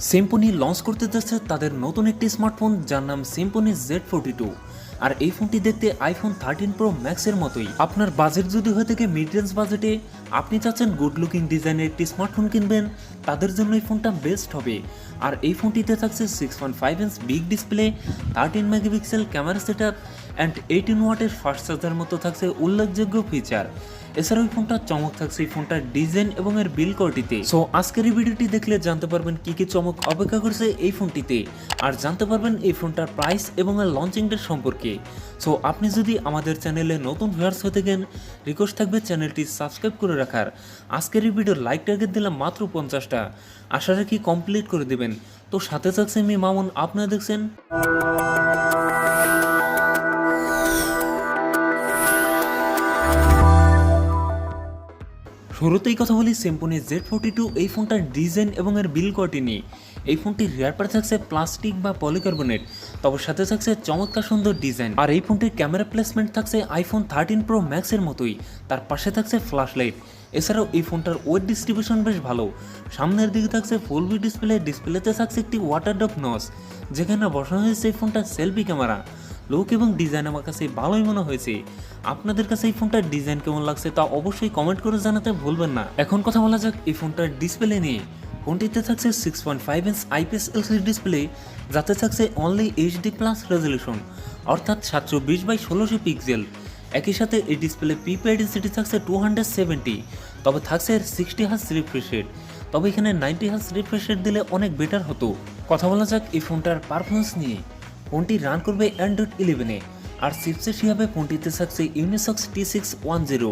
Symphony launch করতে যাচ্ছে তাদের নতুন একটি স্মার্টফোন যার নাম সিম্ফনি Z42। আর এই ফোনটি দেখতে আইফোন 13 প্রো ম্যাক্সের মতোই। আপনার বাজেট যদি হয়ে থাকে মিড রেঞ্জ বাজেটে, আপনি চাচ্ছেন গুড লুকিং ডিজাইনের একটি স্মার্টফোন কিনবেন, তাদের জন্য এই ফোনটা বেস্ট হবে। আর এই ফোনটিতে থাকছে 6.5 inch big display, 13 megapixel camera setup and 18 ওয়াটের ফাস্ট চার্জার মতো থাকছে উল্লেখযোগ্য ফিচার। এছাড়াও এই ফোনটার চমক থাকছে এই ফোনটার ডিজাইন এবং এর বিল কোয়ালিটিতে। সো আজকের এই ভিডিওটি দেখলে জানতে পারবেন কি কি চমক অপেক্ষা করছে এই ফোনটিতে, আর জানতে পারবেন এই ফোনটার প্রাইস এবং এর লঞ্চিং ডেট সম্পর্কে। সো আপনি যদি আমাদের চ্যানেলে নতুন ভিউয়ার্স হয়ে থাকেন, রিকোয়েস্ট থাকবে চ্যানেলটি সাবস্ক্রাইব করে রাখার। আজকের এই ভিডিওর লাইক টার্গেট দিলাম মাত্র 50টা, আশা রাখি কমপ্লিট করে দেবেন। তো সাথে থাকছে আমি মামুন, আপনারা দেখছেন শুরুতেই কথা বলি সিম্ফনি Z42 এই ফোনটার ডিজাইন এবং এর বিল কোয়ালিটি নিয়ে। এই ফোনটির রিয়ার পার্ট থাকছে প্লাস্টিক বা পলিকার্বনেট, তবে সাথে থাকছে চমৎকার সুন্দর ডিজাইন। আর এই ফোনটির ক্যামেরা প্লেসমেন্ট থাকছে আইফোন 13 প্রো ম্যাক্সের মতোই, তার পাশে থাকছে ফ্ল্যাশ লাইট। এছাড়াও এই ফোনটার ওয়েট ডিস্ট্রিবিউশন বেশ ভালো। সামনের দিকে থাকছে ফুল ভি ডিসপ্লেতে থাকছে একটি ওয়াটার ড্রপ নচ, যেখানে বসানো হয়েছে এই ফোনটার সেলফি ক্যামেরা। লুক এবং ডিজাইন আমার কাছে ভালোই মনে হয়েছে। আপনাদের কাছে এই ফোনটার ডিজাইন কেমন লাগছে তা অবশ্যই কমেন্ট করে জানাতে ভুলবেন না। এখন কথা বলা যাক এই ফোনটার ডিসপ্লে নিয়ে। ফোনটিতে থাকছে 6.5 ইঞ্চ আইপিএস এলসিডি ডিসপ্লে, যাতে থাকছে অনলি এইচডি প্লাস রেজলিউশন, অর্থাৎ 720x1600 পিক্সেল। একই সাথে এই ডিসপ্লে পিপিআই ডেনসিটি থাকছে 270, তবে থাকছে 60 হার্জ রিফ্রেশ রেট। তবে এখানে 90 হার্জ রিফ্রেশ রেট দিলে অনেক বেটার হতো। কথা বলা যাক এই ফোনটার পারফরমেন্স নিয়ে। ফোনটি রান করবে অ্যান্ড্রয়েড 11-এ, আর চিপসেট হিসাবে ফোনটিতে থাকছে ইউনিসক্স T610,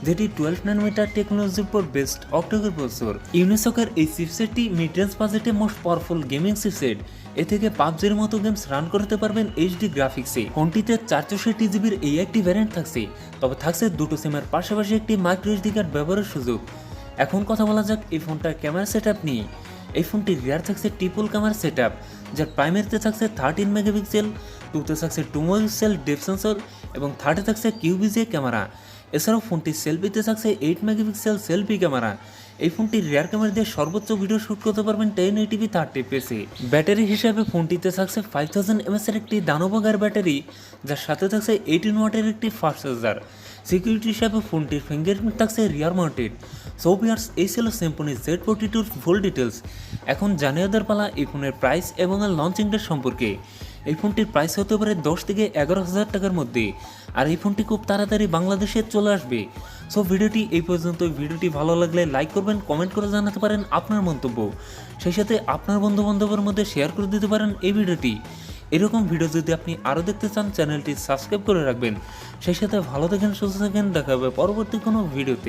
যেটি 12 ন্যানোমিটার টেকনোলজির উপর বেস্ট অক্টোকোর প্রসেসর। ইউনিসকের এই চিপসেটটি মিড রেঞ্জ বাজেটে মোস্ট পাওয়ারফুল গেমিং চিপসেট। এ থেকে পাবজির মতো গেমস রান করতে পারবেন এইচডি গ্রাফিক্সে। ফোনটিতে 464 জিবির এই একটি ভ্যারিয়েন্ট থাকছে, তবে থাকছে দুটো সিমের পাশাপাশি একটি মাইক্রো এসডি কার্ড ব্যবহারের সুযোগ। এখন কথা বলা যাক এই ফোনটার ক্যামেরা সেটআপ নিয়ে। এই ফোনটির রিয়ার থাকছে ট্রিপল ক্যামেরা সেটআপ, যার প্রাইমারিতে থাকছে 13 মেগাপিক্সেল, 2তে থাকছে 2 মেগাপিক্সেল ডেপথ সেন্সর এবং 3র্ডে থাকছে কিউবিজে ক্যামেরা। এছাড়াও ফোনটির সেলফিতে থাকছে 8 মেগাপিক্সেল সেলফি ক্যামেরা। এই ফোনটির রিয়ার ক্যামেরা দিয়ে সর্বোচ্চ ভিডিও শ্যুট করতে পারবেন 1080p 30fps। ব্যাটারি হিসাবে ফোনটিতে থাকছে 5000 mAh এর একটি দানবগার ব্যাটারি, যার সাথে থাকছে 18 ওয়াটের একটি ফাস্ট চার্জার। সিকিউরিটি হিসাবে ফোনটির ফিঙ্গারপ্রিন্ট থাকছে রিয়ার মাউন্টেড। সো ভিউয়ার্স, এই ছিল সিম্ফনি Z42 ফুল ডিটেলস। এখন জানিয়ে দেওয়ার পালা এই ফোনের প্রাইস এবং এর লঞ্চিং ডেট সম্পর্কে। এই ফোনটির প্রাইস হতে পারে 10 থেকে 11,000 টাকার মধ্যে, আর এই ফোনটি খুব তাড়াতাড়ি বাংলাদেশে চলে আসবে। সো ভিডিওটি এই পর্যন্ত। ভিডিওটি ভালো লাগলে লাইক করবেন, কমেন্ট করে জানাতে পারেন আপনার মন্তব্য, সেই সাথে আপনার বন্ধু বান্ধবের মধ্যে শেয়ার করে দিতে পারেন এই ভিডিওটি। এরকম ভিডিও যদি আপনি আরও দেখতে চান, চ্যানেলটি সাবস্ক্রাইব করে রাখবেন। সেই সাথে ভালো থাকেন, সুস্থ থাকেন, দেখা হবে পরবর্তী কোনো ভিডিওতে।